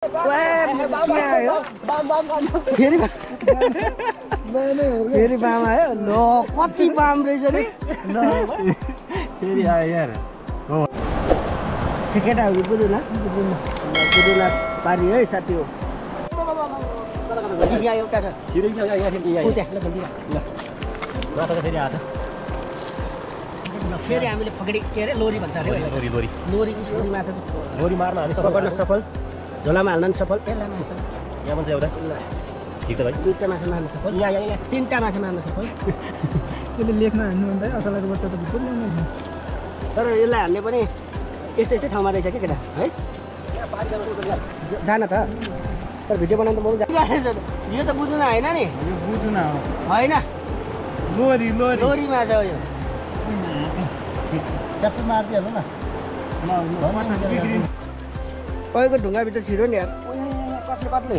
फेरि बाम आयो ल कति बाम रहेछ नि ल फेरि आयो यार हो केटाहरू बुझ्नु बुझ्नु पारी है साथी हो यहाँ एउटा छ फेरि हामीले पकडी के अरे लोरी भन्छ अरे लोरी माछा लोरी मार्न हामी पकड्न सफल झोलामा हाल्न सफल यहाँ मान्छ एउटा ठिक त भाइ दुईटा माछा मार्न सफल यहाँ तीनटा माछा मार्न सफल यसले लेखमा हान्नु भन्दा असलाको बच्चा त भित्र ल्याउने छ तर यसलाई हान्ने पनि यस्तै ठाउँमा रहेछ क्या केटा है जान त तर भिडियो बनाउनु त म यो त बुझ्नु होइन नि बुझ्नु न होइन लोरी माछा हो यो च्याप्पै मारिदिइहाल्नु न कहीँको ढुङ्गाभित्र छिरो नि यार कत्ले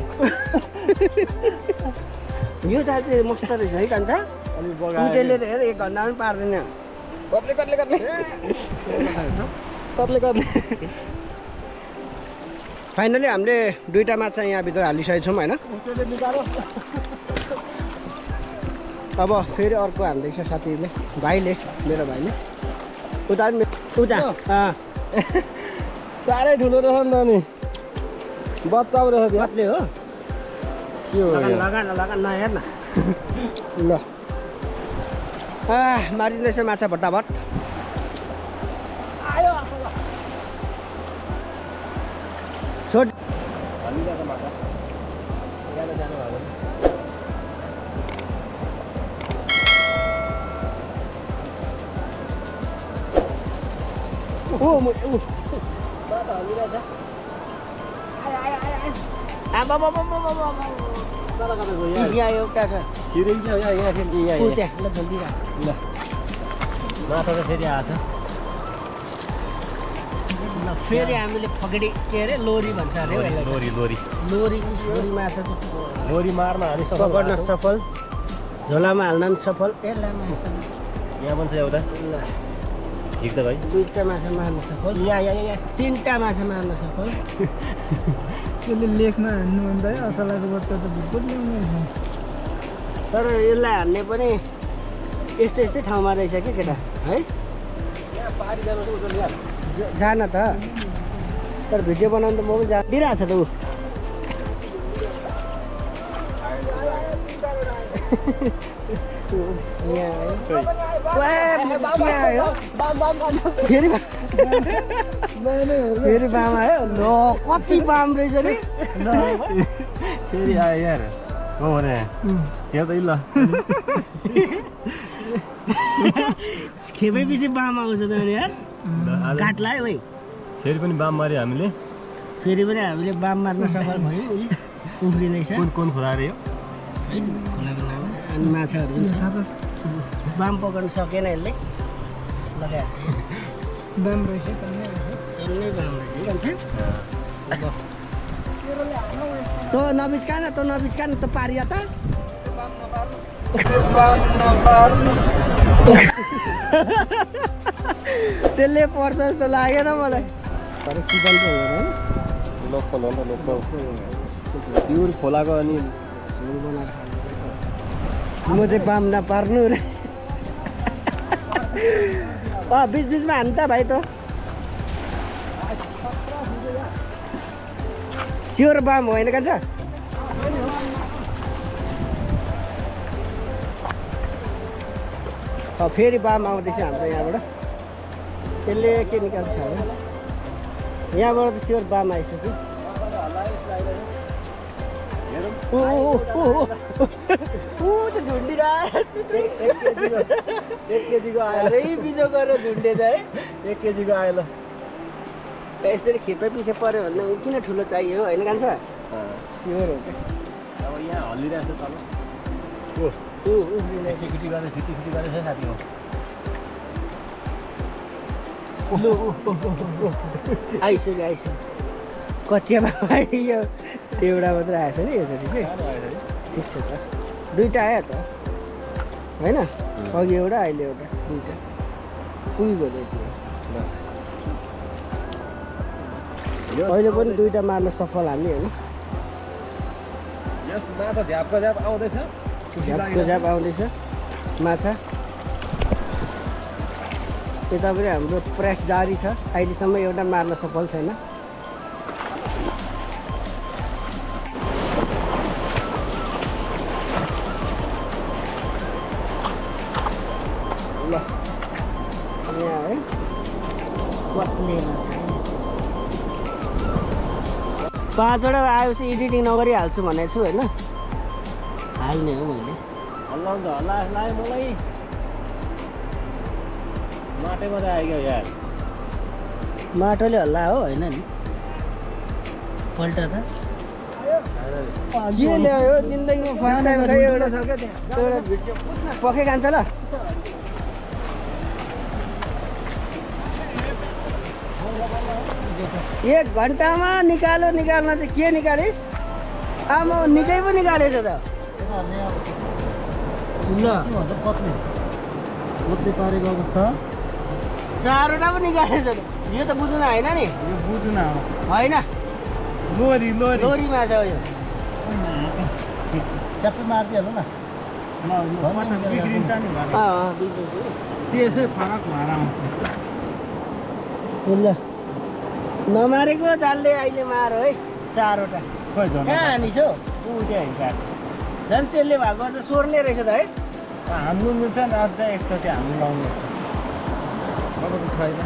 यो चाल चाहिँ मस्त रहेछ है कान्छ उटेलले त हेर 1 घन्टा पनि पार्दैन कत्ले फाइनली हामीले दुईटा माछा यहाँभित्र हालिसकेको छौँ होइन अब फेरि अर्को हाल्दैछ साथीले भाइले मेरो भाइले उता साह्रै ठुलो रहेछ नि त नि बच्चा रहेछ कत्ले हो लगान नहेर न ल मारिँदैछ माछा भट्टाभट छोड यहाँ एउटा छ माछा त फेरि आएछ फेरि हामीले पकडी के अरे लोरी भन्छ अरे लोरी माछा लोरी मार्न हामी पकड्न सफल झोलामा हाल्न सफल यहाँ पनि छ एउटा ठिक त भाइ दुईटा माछा मार्न सफल यहाँ तीनटा माछा मार्न सफल यसले लेखमा हान्नु भन्दा असलाको बच्चा त भित्र ल्याउने छ तर यसलाई हान्ने पनि यस्तै ठाउँमा रहेछ क्या केटा है जान त तर भिडियो बनाउनु त म पनि दिइरहेको छ त ऊ फेरि बाम आयो ल कति बाम रहेछ नि ल फेरि आयो यार हो भने यहाँ त ल खेपेपछि बाम आउँछ त यार काट्ला है भाइ फेरि पनि बाम मार्यो हामीले फेरि पनि हामीले बाम मार्न सफल भयो उफ्रिँदैछ कुन खोला रे यो अनि माछाहरू पनि छ बाम पकाउनु सकेन यसले लगाएर दाम रहेछ त्यसले बाम रहेछ त नबिचकान त पारिया त त्यसले पर्छ जस्तो लागेन मलाई तर सिजन त होइन लोकल प्युर खोलाको अनि म चाहिँ बाम नपार्नु र बिचमा हान्नु त भाइ त स्योर बाम होइन कान्छ फेरि बाम आउँदैछ हाम्रो यहाँबाट त्यसले के निकाल्छ होला यहाँबाट त स्योर बाम आइसक्यो एक केजीको आयो बिजो गरेर झुन्डेछ है 1 केजीको आयो ल यसरी खेपे पछि पऱ्यो भने किन ठुलो चाहियो होइन कान्छ स्योर हो क्या अब यहाँ हल्लिरहेको छ तल फिटी गरेर साथी हो आइसक्यो कचियामा यो एउटा मात्रै आएछ नि यसरी चाहिँ ठिक छ त दुईटा आयो त होइन अघि एउटा अहिले एउटा दुईटा पुगिगयो त्यो अहिले पनि दुईटा मार्न सफल हामी होइन यस माछा झ्यापको झ्याप आउँदैछ झ्यापको झ्याप आउँदैछ माछा यता पनि हाम्रो प्रयास जारी छ अहिलेसम्म एउटा मार्न सफल छैन ल यहाँ है कत्ले माछा 5वटा आएपछि एडिटिङ नगरिहाल्छु भनेको छु होइन हाल्ने हो मैले हल्ला हुन्छ हल्ला लाग्यो मलाई माटै मात्रै आइगयो यार माटोले हल्ला हो होइन नि पल्ट त के ल्यायो जिन्दगीमा फर्स्ट टाइम खै एउटा छ क्या त्यहाँ एउटा भिडियो पखे खान्छ ल एक घन्टामा निकाल्न चाहिँ के निकालिस् आमा निकै पो निकालेछ त ल कत्ले पारेको अवस्था 4वटा पो निकालेछ त यो त बुझ्नु होइन नि यो बुझ्न होइन लोरी लोरी माछा हो यो च्याप्पै मारिदिइहाल्नु न बिग्रिन्छ नि त्यसै फरक भएर आउँछ ल नमारेको जालले अहिले मार है 4वटा कहाँ हानिस् हौ झन् त्यसले भएको त सोर्ने रहेछ त है हान्नु मिल्छ नि अझ एकचोटि हान्नु लाउनु छैन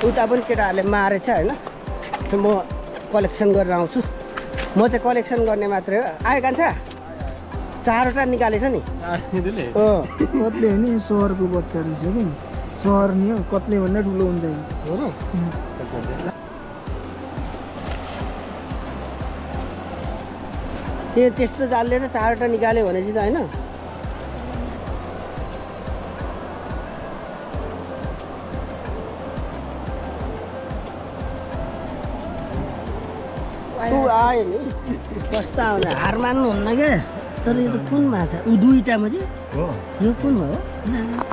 उता पनि केटाहरूले मारेछ होइन म कलेक्सन गरेर आउँछु म चाहिँ कलेक्सन गर्ने मात्रै हो आयो कान्छ 4वटा निकालेछ नि कत्ले होइन सहरको बच्चा रहेछ कि सहर नि हो कत्ले भन्दा ठुलो हुन्छ हो र त्यो त्यस्तो जालले त 4वटा निकाल्यो भने चाहिँ त होइन ऊ आयो नि कस्तो आउने हार मान्नुहुन्न क्या तर यो त कुन माछा ऊ 2वटामा चाहिँ हो यो कुन भयो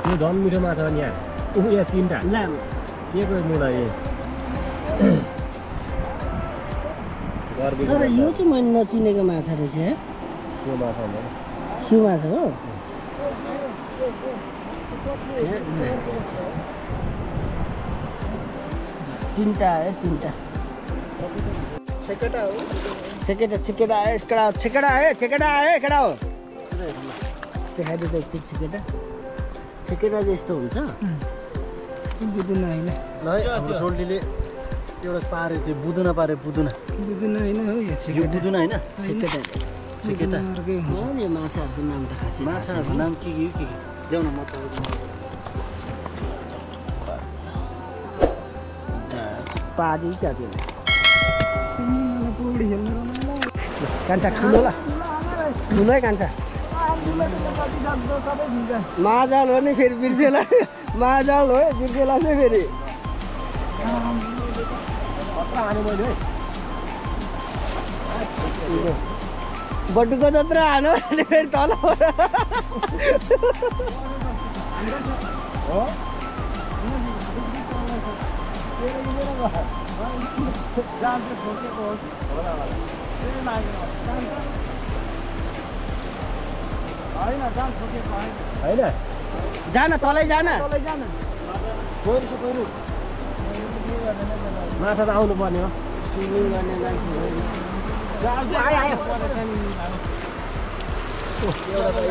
यो झन् मिठो माछा हो नि यहाँ यहाँ 3टा लामो के को मुला तर यो चाहिँ मैले नचिनेको माछा रहेछ है सिउ माछा हुँदैन सिउ माछा हो 3टा आयो 3टा सेकेटा हो छेकेटा आयो छेकेटा आयो एकटा हो देखाइदियो त एकचोटि छेकेटा जस्तो हुन्छ बुदुना होइन ल है हाम्रो सोल्टीले एउटा पारे त्यो बुदुना पारे बुदुना होइन हो यो यो बुदुना होइन छेकेटा छेकेटा अर्कै हुन्छ हो नि माछाहरूको नाम त खासै माछाहरूको नाम के ल्याउन म पादी क्या त्यो पौडी खेल्नु कान्छा ठुलो ल ठुलै कान्छा माजाल हो नि फेरि बिर्सेला माजाल हो बिर्सेला चाहिँ फेरि बटुको जत्र हानो भने फेरि तल होइन जान तलै जान माछा त आउनु पर्ने हो स्विमिङ गर्ने मान्छे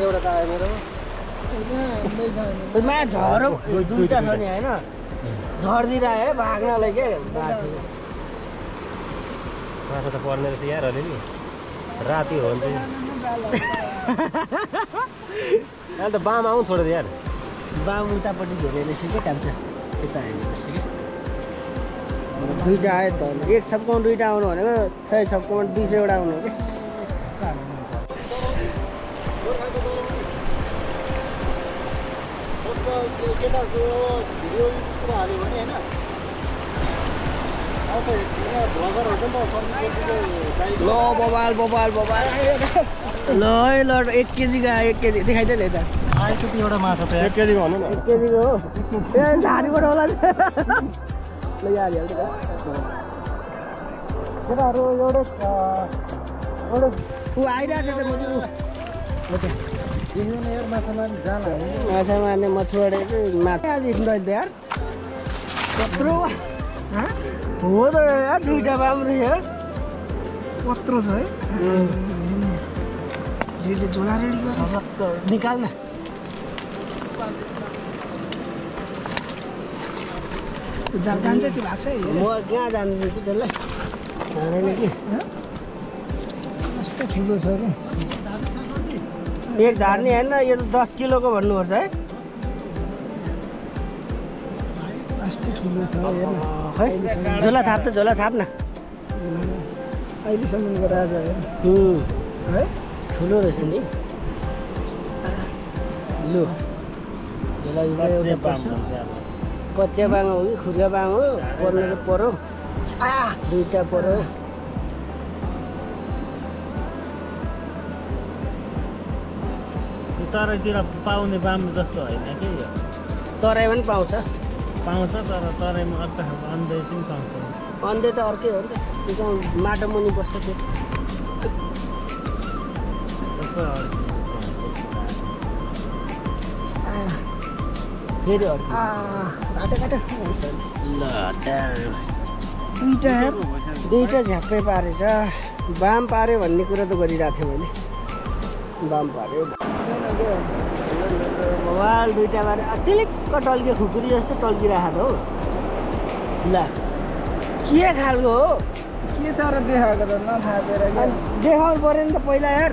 एउटा त आयो मेरो मा झरो 2टा छ नि होइन झर्दिरहे है भाग्नलाई के बाटो माछा त पर्ने रहेछ यार अलिअलि राति हो भने चाहिँ अहिले त बाम आउनु छोडेर यार बाम उतापट्टि धेरै रहेछ क्या कान्छ त्यता हेर्नुपर्छ कि 2टा आयो त एक छप्कोमा 2टा आउनु भनेको 100 छप्कोमा 200वटा आउनु हो कि केटाको भिडियो हाल्यो भने होइन ल बबाल ल 1 केजी गयो 1 केजी देखाइदियो नि यता आएछ त एउटा माछा त एक केजी भन्नु न 1 केजीको हो ए झाडीबाट होला ल यारिहाल्छ केटाहरू एउटा ऊ आइरहेछ त म तिमीले यार माछा मार्ने जाल हाल्नु माछा मार्ने मछुवारे चाहिँ माछा आज यार कत्रो हो त यार दुईटा बाम रहेछ पत्रो छ है जेले झोला रेडी गर निकाल न जान्छ त्यो भएको छ म कहाँ जान्छु त्यसलाई जाँदैन कि कस्तो ठुलो छ कि एक धार्ने होइन यो त 10 किलोको भन्नुपर्छ है कस्तो ठुलो छ हेर्न खै झोला थाप न अहिलेसम्मको राजा हेर्न है ठुलो रहेछ नि लु कच्चिया बाङ हो कि खुर्गा बाङ हो पर्नु चाहिँ परो दुईटा परो तराईतिर पाउने बाम जस्तो होइन कि यो तराई पनि पाउँछ पाउँछ तर तराईमा अर्को खालको अन्डे पनि पाउँछ अन्डे त अर्कै हो नि त त्यो माटो मुनि बस्छ त्यो फेरि घाटे दुईटा झ्याप्पै पारेछ बाम पाऱ्यो भन्ने कुरा त गरिरहेको थिएँ मैले बाम पाऱ्यो भवाल दुईटा पारे टिलिक्क टल्कियो खुकुरी जस्तो टल्किरहेको हो ल के खालको हो के छ र देखाएको त नथापेर देखाउनु पऱ्यो नि त पहिला यार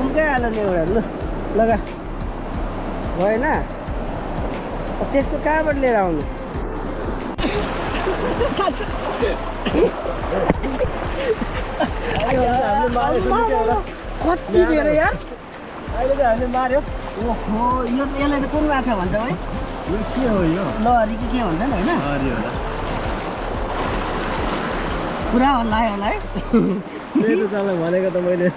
उम्कै हाल्यो नि एउटा ल लगा भएन त्यसको कहाँबाट लिएर आउनु कति धेरै यार अहिले त हामीले मार्यो ओहो यसलाई त कुन माछा भन्छ है यो के हो यो लहरी कि के भन्छ नि होइन हरि होला पुरा हल्लायो होला है त्यही त तपाईँलाई भनेको त मैले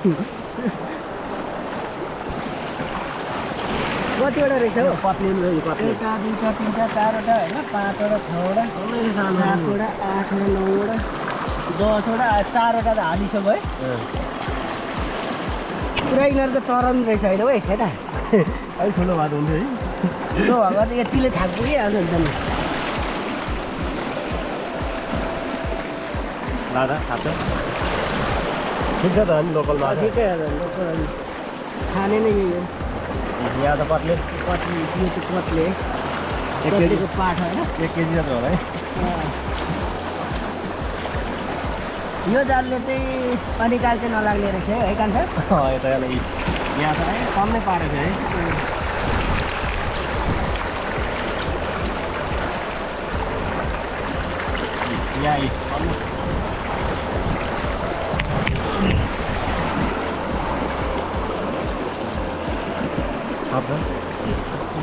कतिवटा रहेछ हो पत्नी पत्नी एउटा दुईवटा तिनवटा चारवटा होइन 5वटा 6वटा 7वटा 8वटा 9वटा 10वटा 4वटा त हालिसक्यो है पुरा यिनीहरूको चरन रहेछ अहिले है केटा अलिक ठुलो भात हुन्थ्यो है ठुलो भएको त यतिले छाक पुगिहाल्छ नि त लाँदा खान्छ ठिक छ त अनि लोकल माछा ठिकै लोकल खाने नै यही हो यहाँ त कत्ले कत्ले यो चाहिँ कत्ले कत्लेको पाठ होइन 1 केजी जस्तो होला है यो जालले चाहिँ अनिकाल चाहिँ नलाग्ने रहेछ है कान्छ यता यहाँ छ है कमै पारेको है यहाँ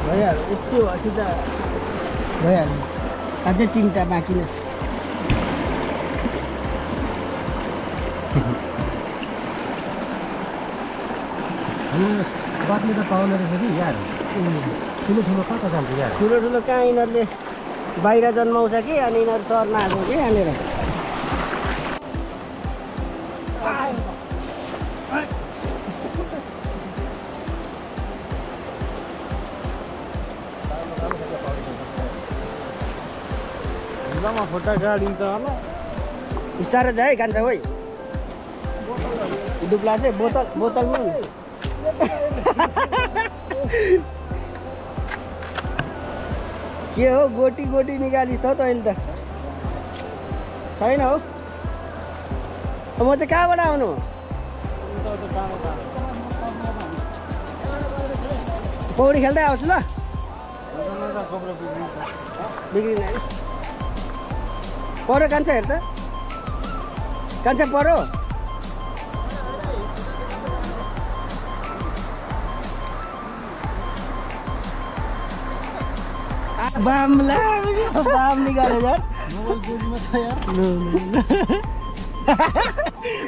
भइहाल्यो यति भएपछि त भइहाल्यो अझै 3टा बाँकी नै कत्ले त पाउने रहेछ कि यार ठुलो ठुलो कता जान्छ यार ठुलो ठुलो कहाँ यिनीहरूले बाहिर जन्माउँछ कि अनि यिनीहरू चर्न आएको कि यहाँनिर खुट्टा गाडिन्छ होला बिस्तारै जाए कान्छ है दुब्ला चाहिँ बोतलमा के हो गोटी निकालिस् त तैँले त छैन हो म चाहिँ कहाँबाट आउनु पौडी खेल्दै आउँछु ल बिग्रिँदैन परो कान्छ हेर त कान्छ परो बामला बाम निकाले यार मोबाइल गोजीमा छ यार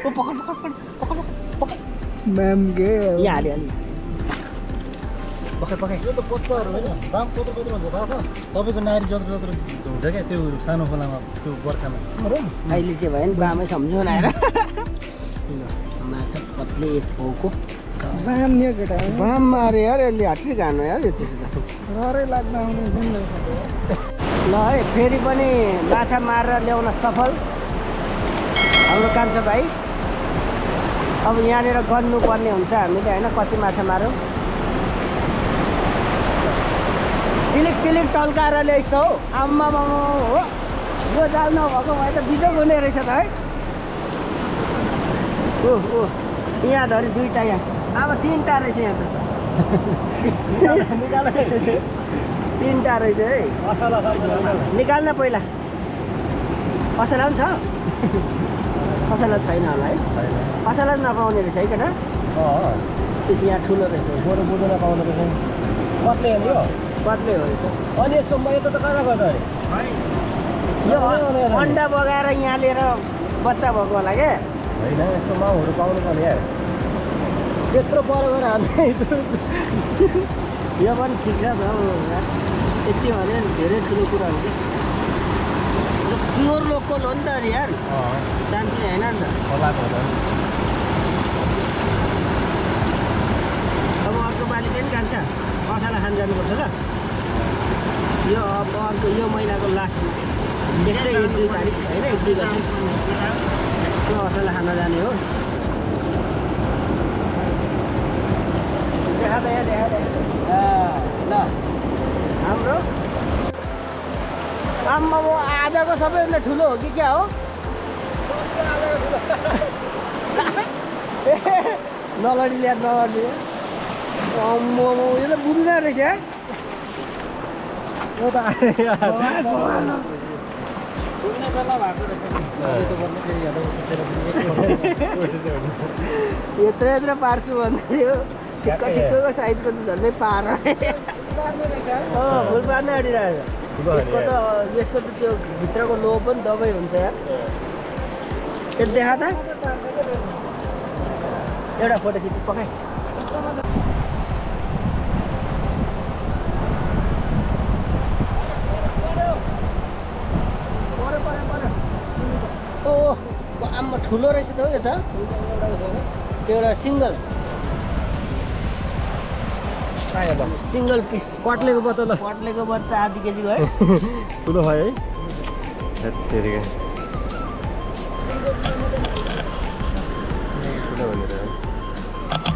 ओ पकड म्यामगे यहाँ हालिहाल्नु पकाइ यो त बच्चाहरू होइन दाम कत्रो कत्रो हुन्छ थाहा छ तपाईँको नारी जत्रो जत्रो हुन्छ क्या त्यो सानो खोलामा त्यो बर्खामा अहिले चाहिँ भयो नि बामै सम्झाउन आएर माछा कत्ले एक पाउको बाम नि केटा बाम मारे यार यसले हाट्री खानु यार यो चिज त डरै लाग्दा आउने ल है फेरि पनि माछा मारेर ल्याउन सफल हाम्रो कान्छा भाइ अब यहाँनिर गर्नुपर्ने हुन्छ हामीले होइन कति माछा मारौँ टिलिक टिलिक टल्काएर ल्याइस् त हौ आम्मा हो यो जाल नभएको भए त बिजोग हुने रहेछ त है ओ यहाँ धरि दुईवटा यहाँ अब 3टा रहेछ यहाँ त 3टा रहेछ है निकाल्न पहिला असला पनि छ असला छैन होला है असला नपाउने रहेछ है केटा यहाँ ठुलो रहेछ गोरु बुझ्न पाउँदो रहेछ कत्ले हो नि यो कत्ले हो अनि यसको मैले त कहाँ गर्दा अरे यो अन्डा बगाएर यहाँ लिएर बच्चा भएको होला क्या होइन यसको माउहरू पाउनु पर्ने यार त्यत्रो पर गएर हामी यो पनि ठिक छ यति भने धेरै ठुलो कुरा हो कि प्योर लोकल हो नि त अरे यार जान्छु होइन नि त खोलाको हो अब अर्को पालि पनि जान्छ मसला खान जानुपर्छ ल यो अब अर्को यो महिनाको लास्ट यस्तै 1-2 तारिक होइन 1-2 गते मसला खान जाने हो देखा ल हाम्रो आम्मा म आजको सबैभन्दा ठुलो हो कि क्या हो नलडी ल्याएर नलडी अम्म यो त बुझ्दैन रहेछ यार यो त यत्रो यत्रो पार्छु भन्दा यो ठिक्क ठिक्कको साइजको त झन्डै पार फुल पार्नै अडिरहेको यसको त त्यो भित्रको लो पनि दबाई हुन्छ यार त्यो देखा त एउटा फोटो खिच्नु पकाइ ओ आम्मा ठुलो रहेछ त हौ यो त एउटा सिङ्गल सिङ्गल पिस कत्लेको बच्चा ल कत्लेको बच्चा आधी केजीको है ठुलो भयो है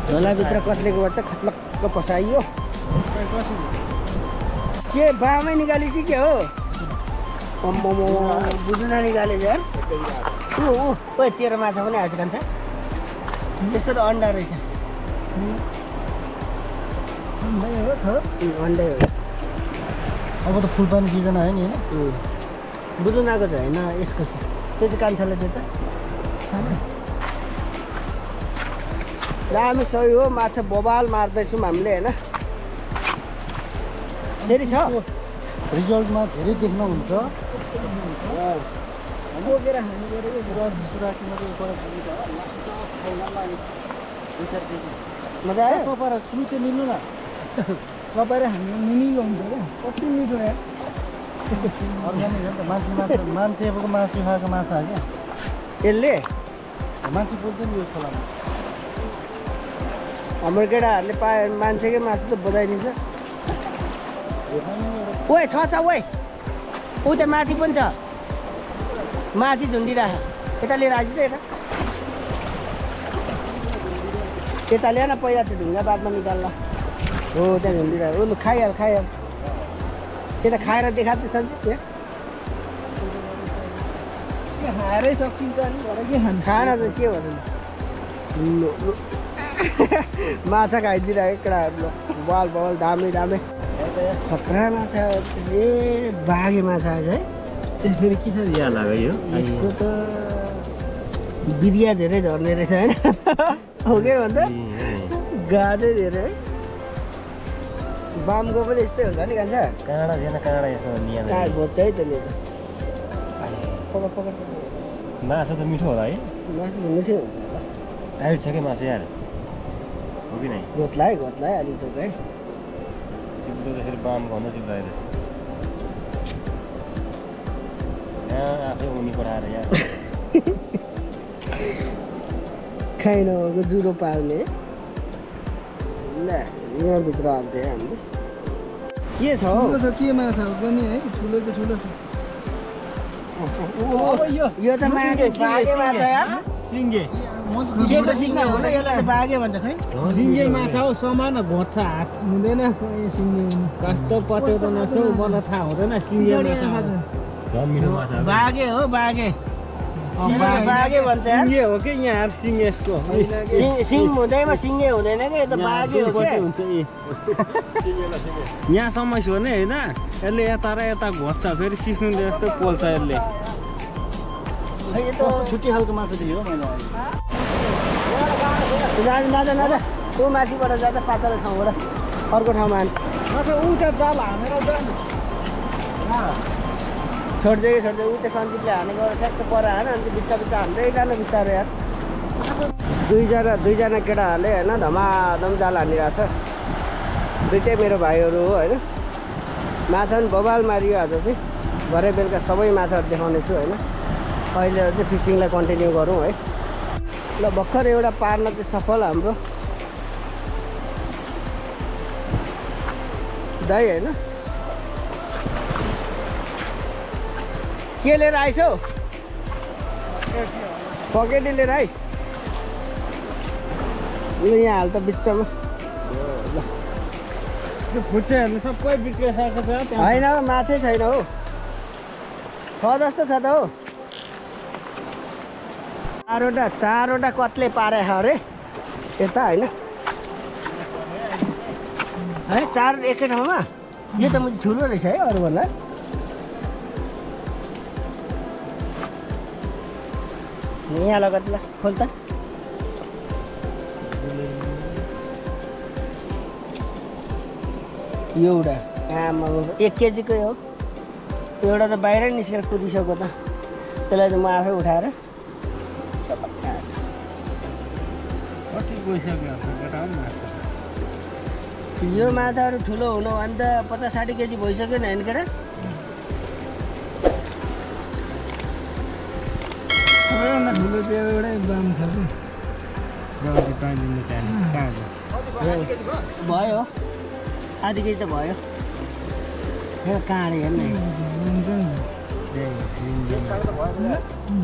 झोलाभित्र कत्लेको बच्चा खत्लक्क पसाइयो के बामै निकालेपछि के हो अम्मो बुझ्न निकालेछ यार ओ तेरो माछा पनि आएछ कान्छ यसको त अन्डा रहेछ अन्डै हो छ अन्डै हो अब त फुलपानी सिजन आयो नि होइन बुझ्नु आएको छ होइन यसको छ त्यो चाहिँ कान्छालाई त्यो त र हामी सही हो माछा बबाल मार्दैछौँ हामीले होइन फेरि छ रिजल्टमा धेरै देख्नुहुन्छ बोकेर हामी गरेको मजा आयो चपाएर सुते मिल्नु न चपाएर हामी मुनि ल्याउँछ क्या कति मिठो यार अर्ग्यानिक हो नि त मान्छेको मासु खाएको माछा हो क्या यसले मान्छे बोल्छ नि यो खोलामा हाम्रो केटाहरूले पायो मान्छेकै मासु त बजाइदिन्छ ओए छ ओए ऊ त माथि पनि छ माथि झुन्डिराख यता लिएर आइज त यता ल्याएर न पहिला त्यो ढुङ्गा बादमा निकाल्ला हो त्यहाँ झुन्डिरहेको लु खाइहाल यता खाएर देखा त सन्चै के खाएरै सकिन्छ नि भरे के खानु खाना त के भन्नु माछा खाइदिइरहेको केटाहरू बल दामी खतरा माछा ए बाघे माछा आएछ है त्यो फेरि के छ यहाँ लाग्यो यसको त बिरिया धेरै झर्ने रहेछ होइन हो के भन्दा गाजै धेरै है बामको पनि यस्तै हुन्छ नि कान्छ काँडा थिएन काँडा यसमा निया घोच्छ है त्यसले त मासु त मिठो होला है मासु मिठै हुन्छ होला टाइट छ क्या मासु यार हो कि नै घोत्ला है अलिक चोक है सिक्दो त्यसरी बाम भन्दा सिक्दा आइरहेछ यहाँ आफै उनी पठाएर यहाँ खाइ नभएको जुरो पाल्ने ल यहाँभित्र हाल्दै हामीले के छ हौ ठुलो छ के माछा हो पनि है ठुलो त ठुलो छ यो त बागे माछा यार सिङ्गे के त सिङ्गे हो न यसलाई त बागे भन्छ खै सिङ्गे माछा हो समान घोट्छ हात हुँदैन सिङ्गे कस्तो पत्याउँदो नसो मलाई थाहा हुँदैन सिङ्गे माछा झन् मिठो माछा बागे हो बागे बागे भन्छ यार सिङ्गे हो कि यहाँ सिङ्गे यसको सिङ हुँदैमा सिङ्गे हुँदैन क्या यो त बागे हो क्या हुन्छ यहाँ समस्या हो नि होइन यसले यता र यता घोट्छ फेरि सिस्नुले जस्तो पोल्छ यसले छुट्टी खालको माछा देखेँ हो मैले नजा ऊ माथिबाट जाँदा पातलो ठाउँबाट अर्को ठाउँमा उता जाल हानेर जानु छोड्दै उता सन्जीवले हानेको ठ्याक्क पर हान अन्त बिस्तार हान्दै जानु बिस्तारो यार दुईजना केटाहरूले होइन धमाधम जाल हानिरहेछ दुइटै मेरो भाइहरू हो होइन माछा पनि बबाल मारियो आज चाहिँ भरे बेलुका सबै माछाहरू देखाउने छु होइन अहिले चाहिँ फिसिङलाई कन्टिन्यू गरौँ है ल भर्खर एउटा पार्न चाहिँ सफल हाम्रो दाइ होइन के लिएर आइस हौ पकेटी लिएर आइस ल यहाँ हाल त बिचमा ल त्यो फुच्चेहरू सबै बिग्रिसकेको छ होइन माछै छैन हौ छ जस्तो छ त हौ चारवटा कत्ले पारे अरे यता होइन है चार एकै ठाउँमा यो त मुझे ठुलो रहेछ है अरूभन्दा यहाँ लगत ल खोल त एउटा आमा 1 केजीकै हो एउटा त बाहिरै निस्केर कुदिसक्यो त त्यसलाई चाहिँ म आफै उठाएर कति गइसक्यो यो माछाहरू ठुलो हुनु भने त 50-60 केजी भइसक्यो नि होइन केटा सबैभन्दा ठुलो चाहिँ एउटै बाम छ कि भयो आधी केजी त भयो यहाँ काँडे हेर्ने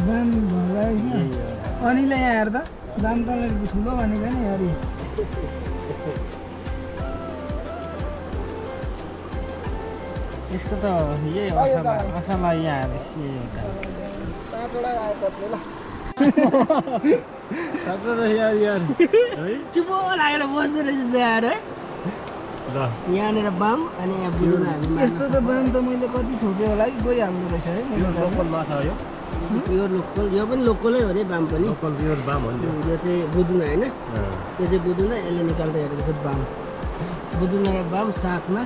बाम भयो अनिले यहाँ हेर त बाम त ठुलो भनेको नि हेरी यसको त यही असला यहाँ 5वटा आयो कत्ले ल यार चुपो लागेर बस्दो रहेछ त्यहाँ है यहाँनिर बाम अनि यहाँ बुझ्नु यस्तो त बाम त मैले कति छोप्यो होला कि गइहाल्दो रहेछ है लोकल माछा हो यो प्योर लोकल यो पनि लोकलै हो रे बाम पनि लोकल प्योर बाम हो नि यो चाहिँ बुदुना होइन यो चाहिँ बुदुना यसले निकाल्दै हेरेको छ बाम बुदुना र बाम साथमा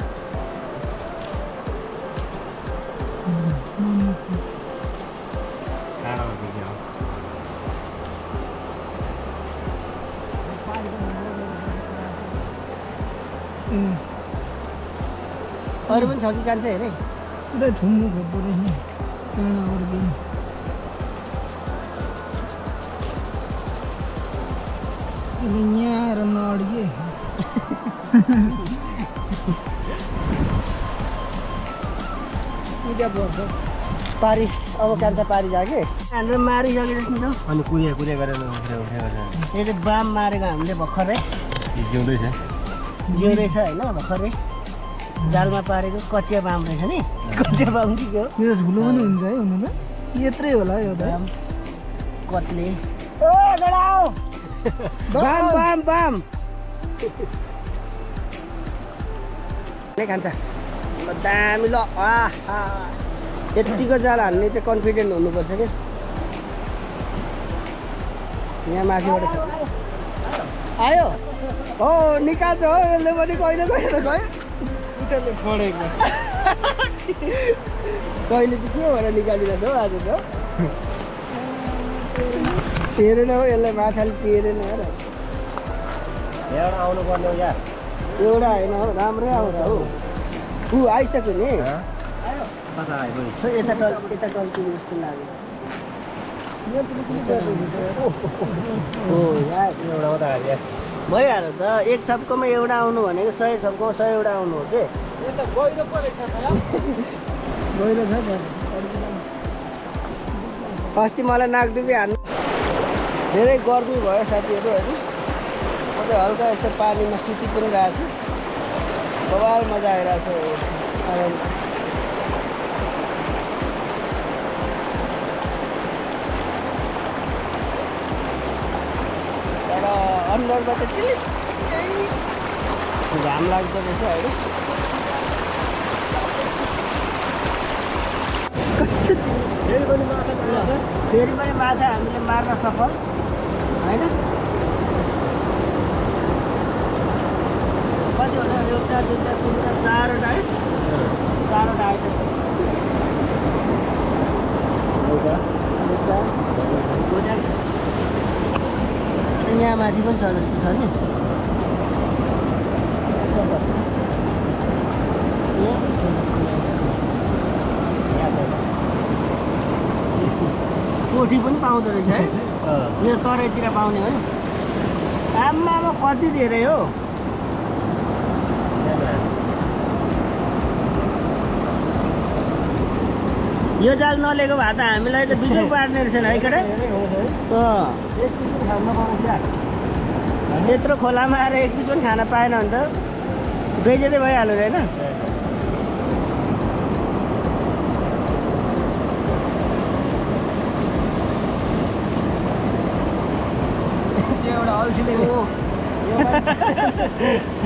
अरू पनि छ कि कान्छ हेरे पुरै ठुम्नु खोज्दो रहेछ काँडा अड्किनु यहाँ आएर नअड्के पारी अब कान्छ पारी जा कि हाम्रो मारिसके जस्तो त अनि कुरिया गरेर उठेको यो चाहिँ बाम मारेको हामीले भर्खरै जिउँदैछ जिउँदैछ होइन भर्खरै जालमा पारेको कचिया बाम रहेछ नि कचिया बाम कि हो यो ठुलो पनि हुन्छ है हुनु त यत्रै होला यो त कत्ले ओ गडाउ बाम बाम बाम नै खान्छ ल दामी ल आहा यतिको जाल हाल्ने चाहिँ कन्फिडेन्ट हुनुपर्छ क्या यहाँ माथिबाट आयो हो निकाल्छ हो यसले पनि कहिले कहिले त गयो उताले छोडेको कहिले चाहिँ के भएर निकालिरहेको हो आज त टेरेन हो यसलाई माछाले टेरेन हेर यहाँ आउनु पर्ने हो यार एउटा होइन हौ राम्रै आउँछ हौ ऊ आइसक्यो नि कता आयो पनि खै यता टल्किने जस्तो लाग्यो हो यार एउटा मात्रै आयो यार भइहाल्यो त एक छप्कोमा एउटा आउनु भनेको 100 छप्कोमा 100 एउटा आउनु हो के गहिरो छ त अस्ति मलाई नाकडुबी हान्नु धेरै गर्मी भयो साथीहरू होइन म चाहिँ हल्का यसो पानीमा सुति पनि रहेको छु बबाल मजा आइरहेको छ तर अन्डरमा त चिलिक्कै घाम लाग्दो रहेछ होइन फेरि पनि माछा हामीले मार्न सफल होइन कति होला एउटा दुईवटा तिनवटा चारवटा है चारवटा आइसक्यो यहाँ माथि पनि छ जस्तो छ नि कोठी पनि पाउँदो रहेछ है यो तराईतिर पाउने हो आमामा कति धेरै हो यो जाल नलिएको भए त हामीलाई त बिजोग पार्ने रहेछ है केटा यत्रो खोलामा आएर एक पिस पनि खान पाएन भने त बेजेदै भइहाल्यो होइन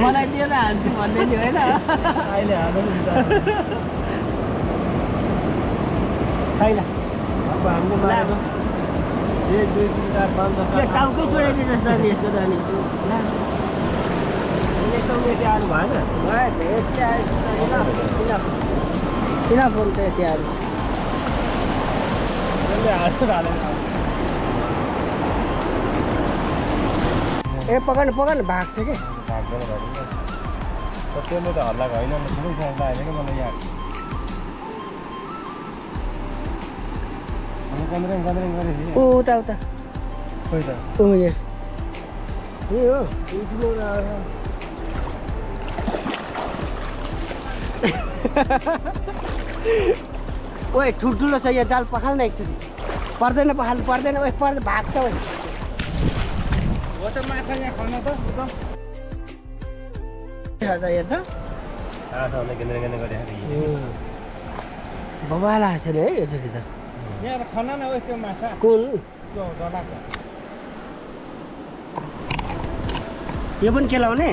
मलाई दिएर हाल्छु भन्दै थियो होइन अहिले हाल्नु छैन अब हामीले एक दुई तिन चार पाँच छ टाउकै छोडाइदिए जस्तो नि यसको त अनि आउनु भएन किन फोन त यति आयो ए पकाउनु भाग छ कि त्यसले त हल्ला होइन ठुलै समस्या आएन कि मलाई यहाँ गन्द्रिङ उता खोइ त ए हो ओए ठुल्ठुलो छ यहाँ जाल पखाल्न एकचोटि पर्दैन पखाल्नु पर्दैन ओए पर्दैन भाग्छ ओए हो त माछा यहाँ खान त हेर्दा गन्द्रिङ गरे बबाल आएछ नि है योचोटि त यहाँ खान न हो त्यो माछा कुन त्यो डलाको यो पनि केलाउने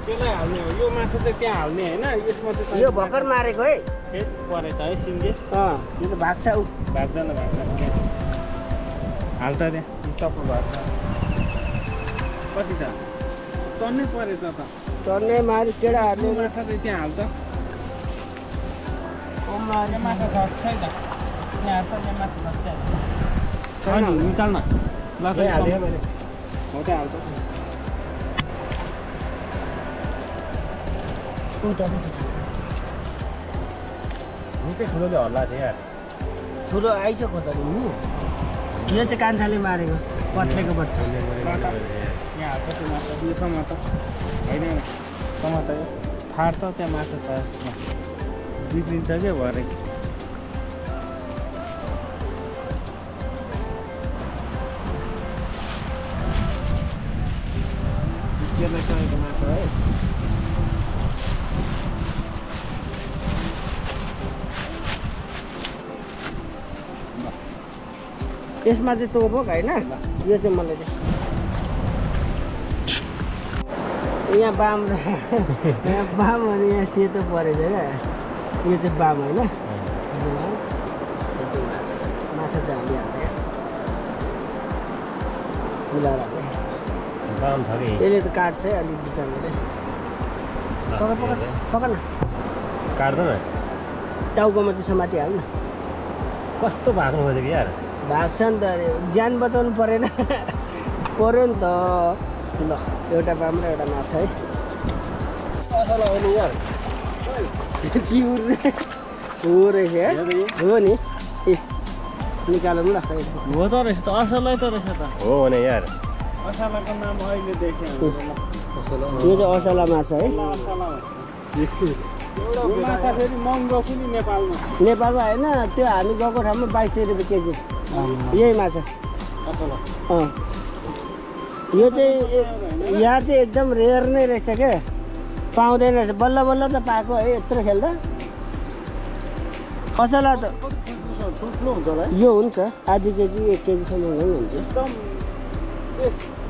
त्यसलाई हाल्ने हो यो माछा चाहिँ त्यहाँ हाल्ने होइन यसमा चाहिँ यो भर्खर मारेको है फेद परेछ है सिङ्गे यो त भाग्छ ऊ भाग्दैन हाल्छ त्यहाँ चप्पल भएको छ कति छ टन्नै परेछ त चढ्ने मारि केटाहरूले त्यो माछा चाहिँ त्यहाँ हाल्छ त्यो माछा छ छैन यहाँ हाल्छ यहाँ माछा छ त्यहाँ छैन निकाल्न ल हाल्यो मैले हो त्यहाँ हाल्छ निकै ठुलोले हल्ला थियो यार ठुलो आइसक्यो त नि यो चाहिँ कान्छाले मारेको कत्लेको बच्चा यहाँ हाल्छ त्यो माछा यो समात होइन समात फाट्छ त्यहाँ माछा छ बिग्रिन्छ क्या भरे सकेको माछा है यसमा चाहिँ तोपोक होइन यो चाहिँ मलाई चाहिँ यहाँ बाम यहाँ बाम अनि यहाँ सेतो परेछ क्या यो चाहिँ बाम होइन यो चाहिँ माछा चाहिँ हालिहाल्छ मिलाएर काम छ कि यसले त काट्छ है अलिक बिचारमा चाहिँ पका न काट्दैन टाउकोमा चाहिँ समातिहाल्नु कस्तो भाग्नु खोजेको यार भाग्छ नि त अरे ज्यान बचाउनु परेन पर्यो नि त ल एउटा बाम र एउटा माछा है असला हो नि यार के हो रहेछ है हो नि ए निकालौँ ल खै हो त रहेछ त असलै त रहेछ त हो भने यार असलाको नाम अहिले देखेँ यो चाहिँ असला माछा है यो माछा फेरि महँगो पनि नेपालमा नेपालमा होइन त्यो हामी गएको ठाउँमा 2200 रुपियाँ केजी यही माछा अँ यो चाहिँ यहाँ चाहिँ एकदम रेयर नै रहेछ क्या पाउँदैन रहेछ बल्ल बल्ल त पाएको है यत्रो खेल्दा असला त ठुल्ठुलो हुन्छ होला है यो हुन्छ आधी केजी 1 केजीसम्म हुन्छ एकदम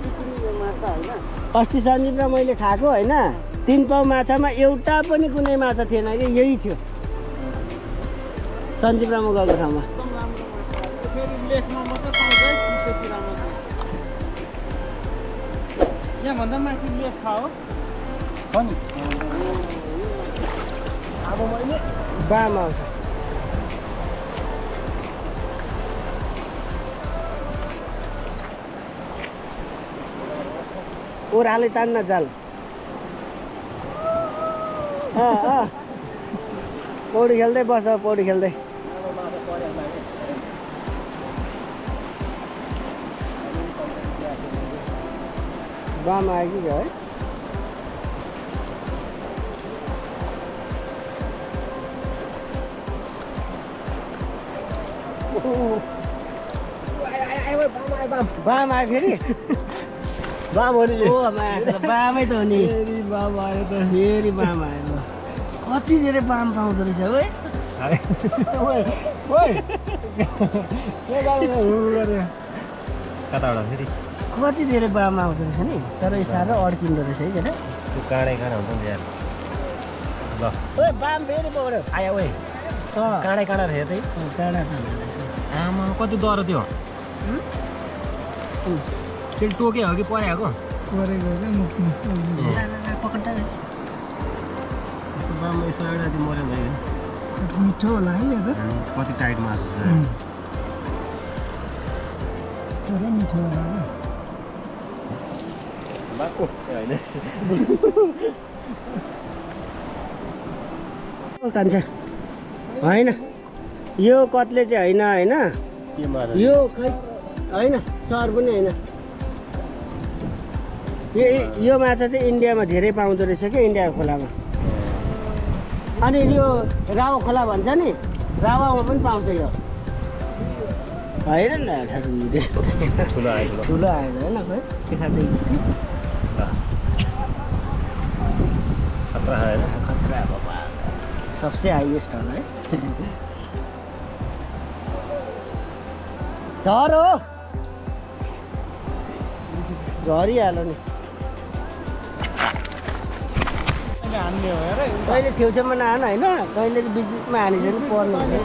बिक्री माछा होइन अस्ति सञ्जीव र मैले खाएको होइन 3 पाउ माछामा एउटा पनि कुनै माछा थिएन कि यही थियो सञ्जीव र म गएको ठाउँमा एकदम राम्रो माछा त्यो फेरि लेखमा मात्रै पाउँछ है चिसोतिरमा चाहिँ यहाँभन्दा माथि लेख छ हो छ नि अब मैले बाम आउँछ ओह्रालै तान्न जाल पौडी खेल्दै बस पौडी खेल्दै बाम आयो कि है बाम आयो फेरि बाम हो नि ओ बामै त हो नि फेरि बाम आयो त फेरि बाम आयो कति धेरै बाम पाउँदो रहेछ है कताबाट फेरि कति धेरै बाम आउँदो रहेछ नि तर यो साह्रो अड्किँदो रहेछ है केटा त्यो काँडै खाना हुन्छ नि यार ल ओए बाम फेरि पौड्यो आयो ओए काँडै काँडा रहेछ त्यही टाढा आमा कति डर त्यो फेरि टोके हो कि परेको गरेको क्या मुखमा पकड्दा यस्तो बाम यसो एउटा त्यो मऱ्यो भने मिठो होला है यो त कति टाइट मासु छ साह्रै मिठो होला क्या बाको होइन कान्छ होइन यो कत्ले चाहिँ होइन के मार यो खै होइन सर पनि होइन यो माछा चाहिँ इन्डियामा धेरै पाउँदो रहेछ क्या इन्डियाको खोलामा अनि यो रावा खोला भन्छ नि रावामा पनि पाउँछ यो होइन नि ठुलो आयो ठुलो आयो होइन खै देखाउँदैछु कि खतरा आएन खतरा बाबा सबसे हाइएस्ट होला है झर हो झरिहाल्यो नि हान्ने हो हेर कहिले छेउछेउमा नहान होइन कहिले बिचमा हानिन्छ नि पर्नु हान्ने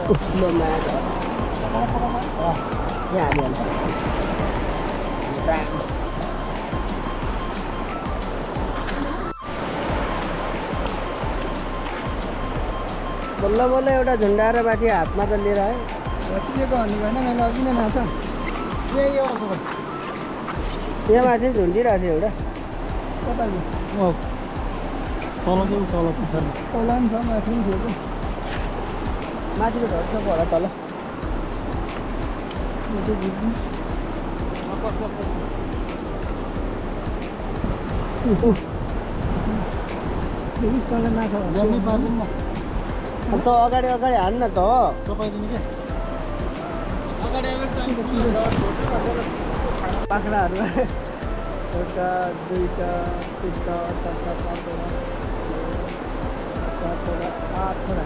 हो ठुलो माछा यहाँ हालिहाल्छ बल्ल बल्ल एउटा झुन्डाएर माथि हातमा त लिएर आयो रचिदिएको भन्ने भएन मैले अघि नै माछा यही एउटा छ यहाँ माथि झुन्डिरहेको थियो एउटा कता गयो तल के तल पछाडि तल पनि छ माथि पनि थियो माथिको झर्छ होला तल त्यो झिक्नु तल माछा ल्याउनै पार्दैन म अन्त अगाडि अगाडि हान्न त हो तपाईँदिने के बाख्राहरू एउटा दुईवटा तिनवटा चारवटा पाँचवटा सातवटा आठवटा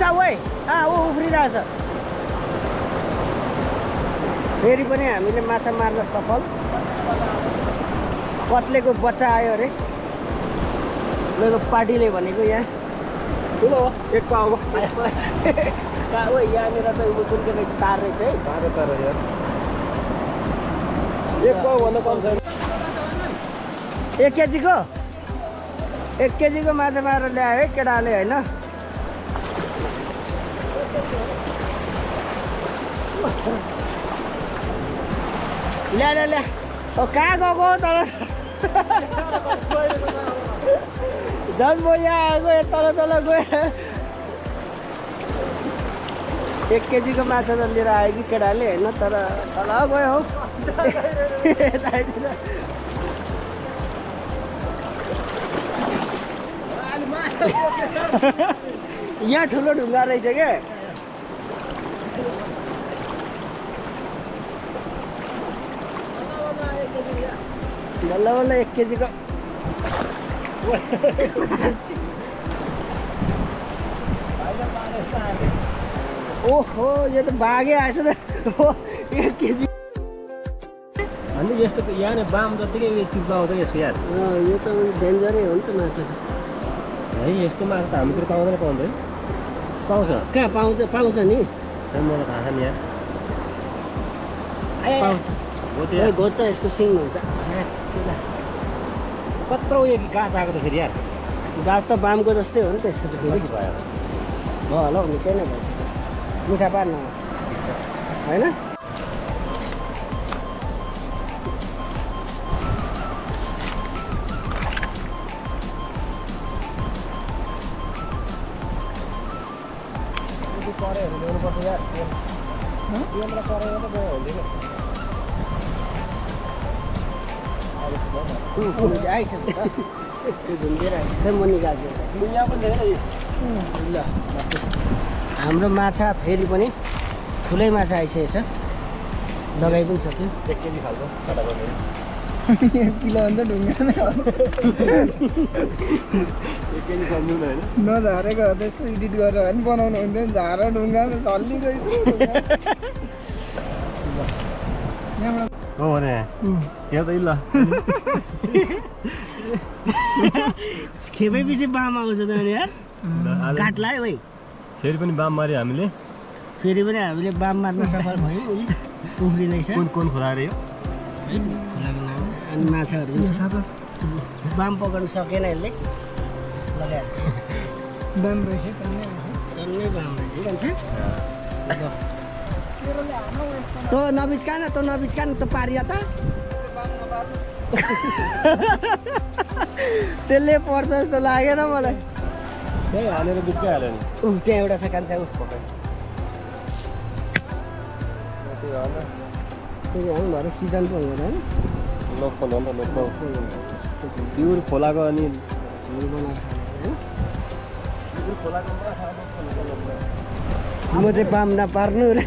छ ओइ ऊ उफ्रिरहेछ फेरि पनि हामीले माछा मार्न सफल कत्लेको बच्चा आयो अरे मेरो पार्टीले भनेको यहाँ ठुलो हो एक पाउको कहाँ यहाँनिर त कुन के तार रहेछ है तर यार एक पाउभन्दा कम छैन 1 केजीको 1 केजीको माछा मारेर ल्यायो है केटाले होइन ल्या ल्या ल्या कहाँ गएको तर झन् म यहाँ गएँ तल तल गएँ 1 केजीको माछा त लिएर आयो कि केटाले होइन तर तल गयो हौ यहाँ ठुलो ढुङ्गा रहेछ क्या बल्ल बल्ल 1 केजीको ओहो यो त बाघै आएछ त 1 केजी अनि यस्तो यहाँ बाम जतिकै चिप्लो आउँछ यसको यार यो त डेन्जरै हो नि त माछा है यस्तो माछा त हामीतिर पाउँदैन पाउँदैन पाउँछ कहाँ पाउँछ नि मलाई थाहा छैन यार पाउँछ घोच्छ यसको सिङ हुन्छ कत्रो उयो गाछ आएको त फेरि यार गाछ त बामको जस्तै हो नि त यसको त फेरि भयो होला हौ निकै नै भएछ मिठा पार्न होइन परेहरू ल्याउनुपर्छ यार तेल र परेर त गयो हुँदैन आइसक्यो त त्यो झुन्डेर आइसक्यो म निकाल्छु यहाँ पनि धेरै ल हाम्रो माछा फेरि पनि ठुलै माछा आइसकेको छ लगाइ पनि सक्यो 1 केजी खालको छटा गर्ने 1 किलो हुन्छ ढुङ्गा नै हो 1 केजी सम्झौँ न होइन नझारेको हो त्यस्तो एडिट गरेर भए पनि बनाउनु हुन्थ्यो नि झार ढुङ्गामा झल्लिरहेको यहाँबाट हो भने यहाँ त ल खेपै पछि बाम आउँछ त यार काट्ला है भाइ फेरि पनि बाम माऱ्यो हामीले फेरि पनि हामीले बाम मार्न सफल भयौँ उफ्रिँदैछ कुन खोला रे यो अनि माछाहरू पनि छ बाम पकाउनु सकेन यसले लगाइहाल्छ बाम रहेछ टन्नै बाम रहेछ त नबिचकान त पारिया त त्यसले पर्छ जस्तो लागेन मलाई त्यही हालेर बिचकै हाल्यो नि त्यहाँ एउटा छ कान्छा भएर सिजन पो हुँदैन होइन लोकल हो नि त लोकल प्युर खोलाको अनि झोल बनाएर खाने प्युर खोलाको म चाहिँ बाम नपार्नु रे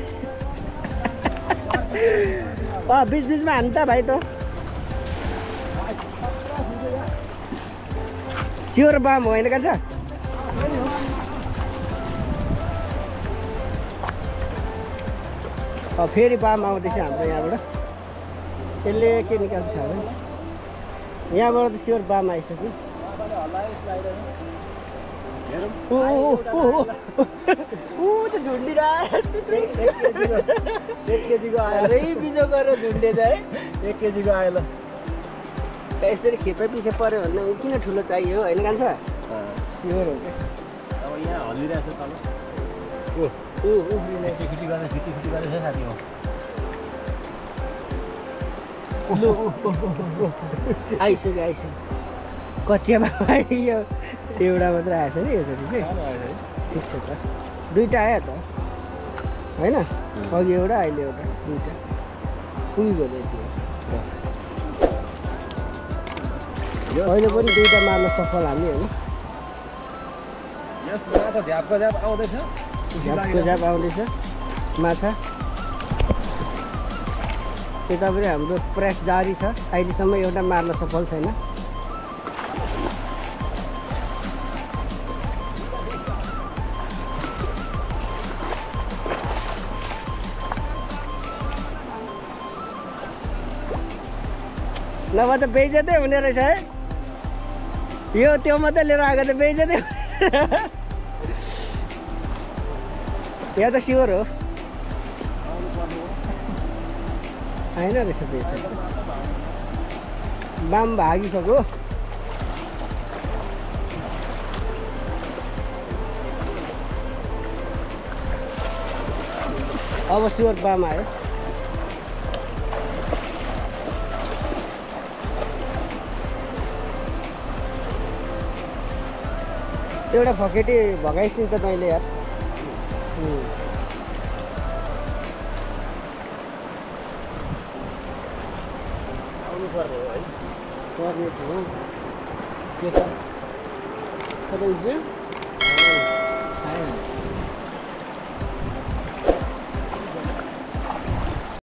बिच बिचमा हान्नु त भाइ त स्योर बाम होइन कान्छ फेरि बाम आउँदैछ हाम्रो यहाँबाट त्यसले के निकाल्छ थाहा भएन यहाँबाट त स्योर बाम आइसक्यो त झुन्डिरहेको 1 केजीको आयो बिजो गरेर झुन्डेछ है 1 केजीको आयो ल यसरी खेपै पछि पऱ्यो भने किन ठुलो चाहियो होइन कान्छ स्योर हो क्या अब यहाँ हल्लिरहेको छ तल फिटी गर्दा फिटी गर्दैछ साथी हो आइसक्यो कचियामा यो एउटा मात्रै आएछ नि यसरी चाहिँ ठिक छ त दुईवटा आयो त होइन अघि एउटा अहिले एउटा दुईवटा पुगेको यति अहिले पनि दुईवटा मार्न सफल हामी होइन यस माछा झ्यापको झ्याप आउँदैछ झ्यापको झ्याप आउँदैछ माछा यता पनि हाम्रो प्रयास जारी छ अहिलेसम्म एउटा मार्न सफल छैन नभए त बेइज्जतै हुने रहेछ है यो त्यो मात्रै लिएर आएको त बेइज्जतै यहाँ त स्योर हो आउनुपर्ने हो होइन रहेछ त्यो चाहिँ बाम भागिसक्यो अब स्योर बाम आयो एउटा फकेटी भगाइस् त तैँले यार आउनुपर्ने हो है पर्ने थियो के छ कतै उठ्यो? छैन